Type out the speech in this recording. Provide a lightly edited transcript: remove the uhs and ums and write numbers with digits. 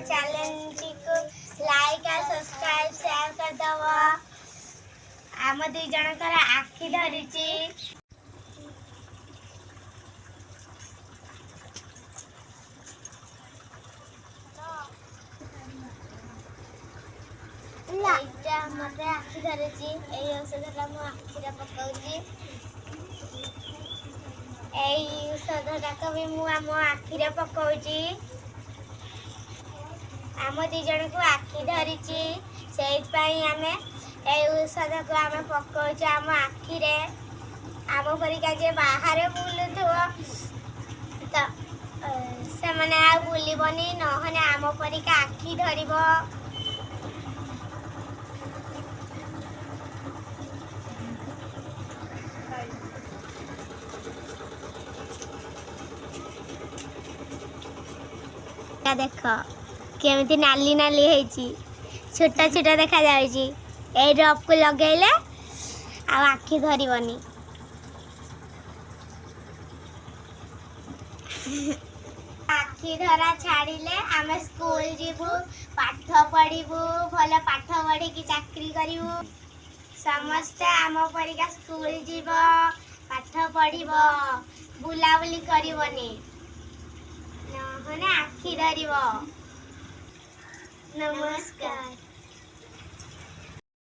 Channel को like और subscribe share कर दव। आम दुई जनकर आखि धरी मत आखि धरी औषधटा मो आखिरे पकाउची औषधटाक भी मो आखिरे पकाउची आम दी जन को आखि धरी से आमे औषध को आम पकाउच आम आखिरे आम परिका जे बाहर बुलुथुव तो से माने आ बुलबनी नहने आम परिका आखि धरिब। देख केमती नाली नाली है छोटा छोटा देखा जाए ड्रॉप को लगेले आखि धरबनी। आखि धरा छाड़िले आम स्कूल जीवु पाठ पढ़ू भल पाठ पढ़ी चाकरी करू समस्ते आम परिका स्कूल जीव पाठ पढ़ बुलाबुली करबनी नहने आखि धरिब। नमस्कार।